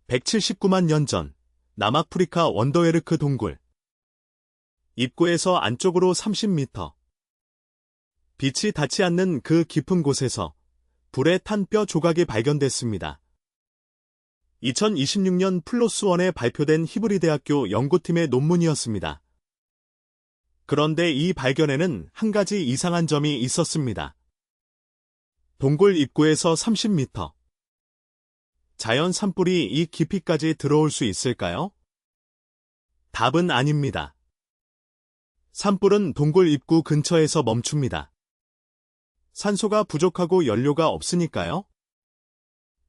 179만 년 전, 남아프리카 원더웨르크 동굴. 입구에서 안쪽으로 30m. 빛이 닿지 않는 그 깊은 곳에서 불에 탄 뼈 조각이 발견됐습니다. 2026년 플러스1에 발표된 히브리 대학교 연구팀의 논문이었습니다. 그런데 이 발견에는 한 가지 이상한 점이 있었습니다. 동굴 입구에서 30m. 자연 산불이 이 깊이까지 들어올 수 있을까요? 답은 아닙니다. 산불은 동굴 입구 근처에서 멈춥니다. 산소가 부족하고 연료가 없으니까요.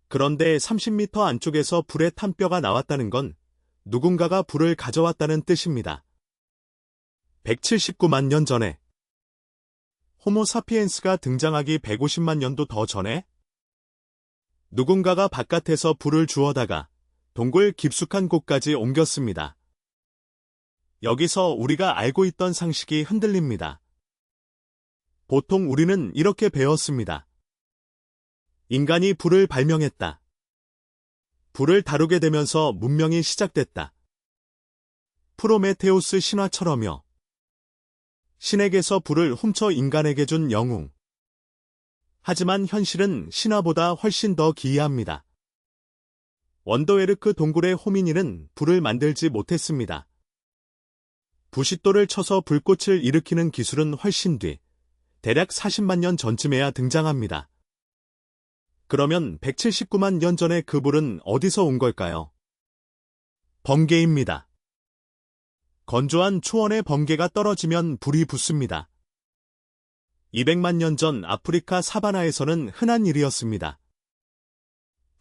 그런데 30m 안쪽에서 불에 탄 뼈가 나왔다는 건 누군가가 불을 가져왔다는 뜻입니다. 179만 년 전에 호모사피엔스가 등장하기 150만 년도 더 전에 누군가가 바깥에서 불을 주워다가 동굴 깊숙한 곳까지 옮겼습니다. 여기서 우리가 알고 있던 상식이 흔들립니다. 보통 우리는 이렇게 배웠습니다. 인간이 불을 발명했다. 불을 다루게 되면서 문명이 시작됐다. 프로메테우스 신화처럼요. 신에게서 불을 훔쳐 인간에게 준 영웅. 하지만 현실은 신화보다 훨씬 더 기이합니다. 원더웨르크 동굴의 호미닌은 불을 만들지 못했습니다. 부싯돌을 쳐서 불꽃을 일으키는 기술은 훨씬 뒤, 대략 40만 년 전쯤에야 등장합니다. 그러면 179만 년 전에 그 불은 어디서 온 걸까요? 번개입니다. 건조한 초원에 번개가 떨어지면 불이 붙습니다. 200만 년 전 아프리카 사바나에서는 흔한 일이었습니다.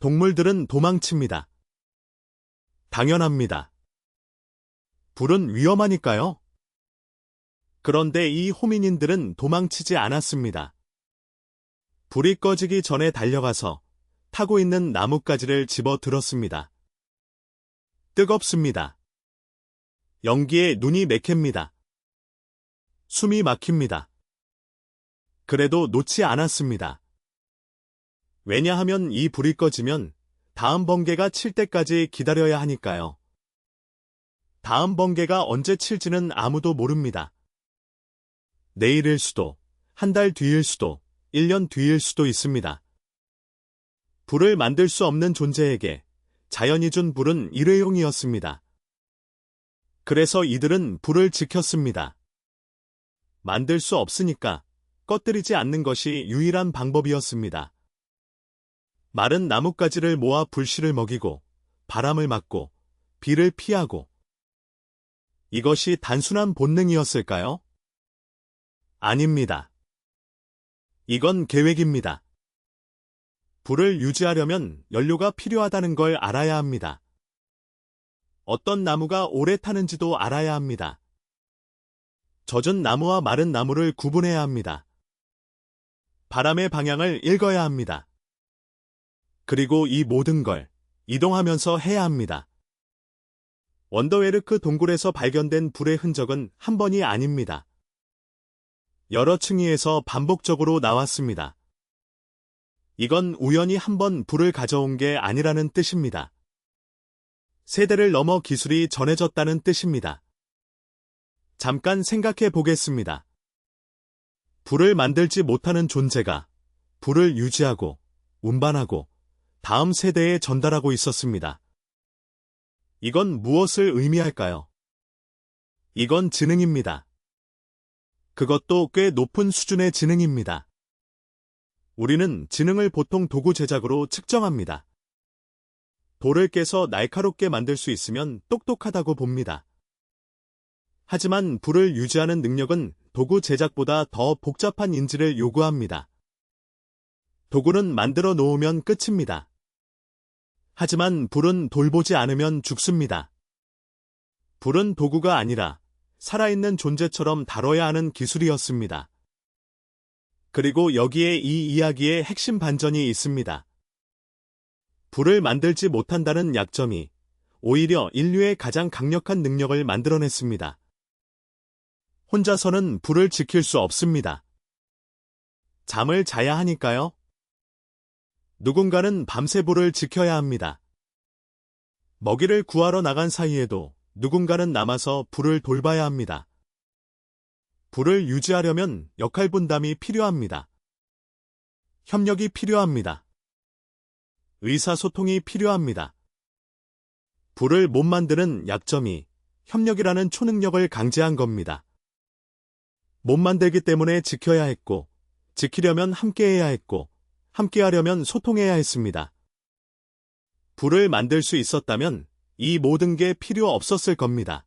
동물들은 도망칩니다. 당연합니다. 불은 위험하니까요. 그런데 이 호미닌들은 도망치지 않았습니다. 불이 꺼지기 전에 달려가서 타고 있는 나뭇가지를 집어 들었습니다. 뜨겁습니다. 연기에 눈이 매켭니다. 숨이 막힙니다. 그래도 놓지 않았습니다. 왜냐하면 이 불이 꺼지면 다음 번개가 칠 때까지 기다려야 하니까요. 다음 번개가 언제 칠지는 아무도 모릅니다. 내일일 수도, 한 달 뒤일 수도, 1년 뒤일 수도 있습니다. 불을 만들 수 없는 존재에게 자연이 준 불은 일회용이었습니다. 그래서 이들은 불을 지켰습니다. 만들 수 없으니까 꺼뜨리지 않는 것이 유일한 방법이었습니다. 마른 나뭇가지를 모아 불씨를 먹이고, 바람을 막고, 비를 피하고. 이것이 단순한 본능이었을까요? 아닙니다. 이건 계획입니다. 불을 유지하려면 연료가 필요하다는 걸 알아야 합니다. 어떤 나무가 오래 타는지도 알아야 합니다. 젖은 나무와 마른 나무를 구분해야 합니다. 바람의 방향을 읽어야 합니다. 그리고 이 모든 걸 이동하면서 해야 합니다. 원더웨르크 동굴에서 발견된 불의 흔적은 한 번이 아닙니다. 여러 층위에서 반복적으로 나왔습니다. 이건 우연히 한 번 불을 가져온 게 아니라는 뜻입니다. 세대를 넘어 기술이 전해졌다는 뜻입니다. 잠깐 생각해 보겠습니다. 불을 만들지 못하는 존재가 불을 유지하고 운반하고 다음 세대에 전달하고 있었습니다. 이건 무엇을 의미할까요? 이건 지능입니다. 그것도 꽤 높은 수준의 지능입니다. 우리는 지능을 보통 도구 제작으로 측정합니다. 돌을 깨서 날카롭게 만들 수 있으면 똑똑하다고 봅니다. 하지만 불을 유지하는 능력은 도구 제작보다 더 복잡한 인지를 요구합니다. 도구는 만들어 놓으면 끝입니다. 하지만 불은 돌보지 않으면 죽습니다. 불은 도구가 아니라 살아있는 존재처럼 다뤄야 하는 기술이었습니다. 그리고 여기에 이 이야기의 핵심 반전이 있습니다. 불을 만들지 못한다는 약점이 오히려 인류의 가장 강력한 능력을 만들어냈습니다. 혼자서는 불을 지킬 수 없습니다. 잠을 자야 하니까요. 누군가는 밤새 불을 지켜야 합니다. 먹이를 구하러 나간 사이에도 누군가는 남아서 불을 돌봐야 합니다. 불을 유지하려면 역할 분담이 필요합니다. 협력이 필요합니다. 의사소통이 필요합니다. 불을 못 만드는 약점이 협력이라는 초능력을 강제한 겁니다. 못 만들기 때문에 지켜야 했고, 지키려면 함께해야 했고, 함께하려면 소통해야 했습니다. 불을 만들 수 있었다면 이 모든 게 필요 없었을 겁니다.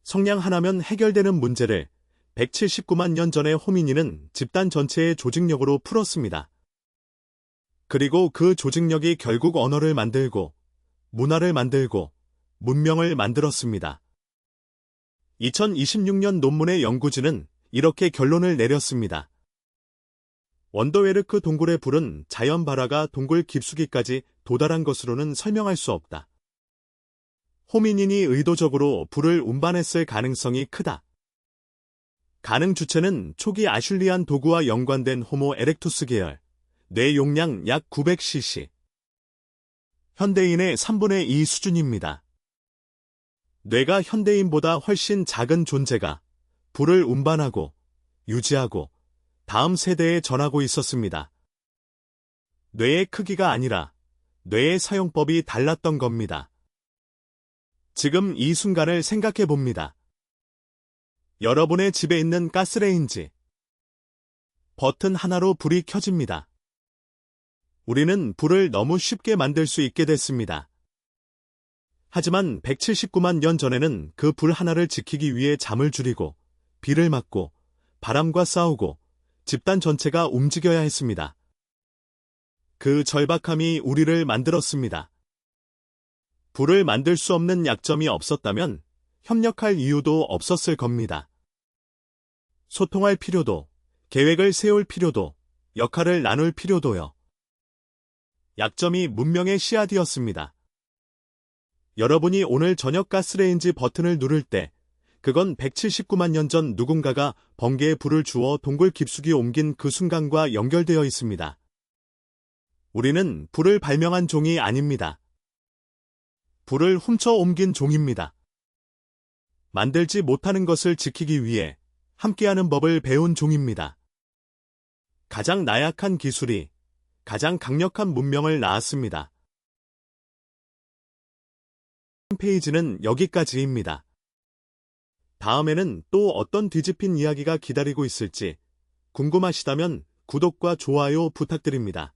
성냥 하나면 해결되는 문제를 179만 년 전에 호미니는 집단 전체의 조직력으로 풀었습니다. 그리고 그 조직력이 결국 언어를 만들고, 문화를 만들고, 문명을 만들었습니다. 2026년 논문의 연구진은 이렇게 결론을 내렸습니다. 원더웨르크 동굴의 불은 자연 발화가 동굴 깊숙이까지 도달한 것으로는 설명할 수 없다. 호미닌이 의도적으로 불을 운반했을 가능성이 크다. 가능 주체는 초기 아슐리안 도구와 연관된 호모 에렉투스 계열, 뇌 용량 약 900cc. 현대인의 3분의 2 수준입니다. 뇌가 현대인보다 훨씬 작은 존재가 불을 운반하고, 유지하고, 다음 세대에 전하고 있었습니다. 뇌의 크기가 아니라 뇌의 사용법이 달랐던 겁니다. 지금 이 순간을 생각해 봅니다. 여러분의 집에 있는 가스레인지. 버튼 하나로 불이 켜집니다. 우리는 불을 너무 쉽게 만들 수 있게 됐습니다. 하지만 179만 년 전에는 그 불 하나를 지키기 위해 잠을 줄이고, 비를 맞고, 바람과 싸우고, 집단 전체가 움직여야 했습니다. 그 절박함이 우리를 만들었습니다. 불을 만들 수 없는 약점이 없었다면 협력할 이유도 없었을 겁니다. 소통할 필요도, 계획을 세울 필요도, 역할을 나눌 필요도요. 약점이 문명의 씨앗이었습니다. 여러분이 오늘 저녁 가스레인지 버튼을 누를 때 그건 179만 년 전 누군가가 번개에 불을 주어 동굴 깊숙이 옮긴 그 순간과 연결되어 있습니다. 우리는 불을 발명한 종이 아닙니다. 불을 훔쳐 옮긴 종입니다. 만들지 못하는 것을 지키기 위해 함께하는 법을 배운 종입니다. 가장 나약한 기술이 가장 강력한 문명을 낳았습니다. 페이지는 여기까지입니다. 다음에는 또 어떤 뒤집힌 이야기가 기다리고 있을지 궁금하시다면 구독과 좋아요 부탁드립니다.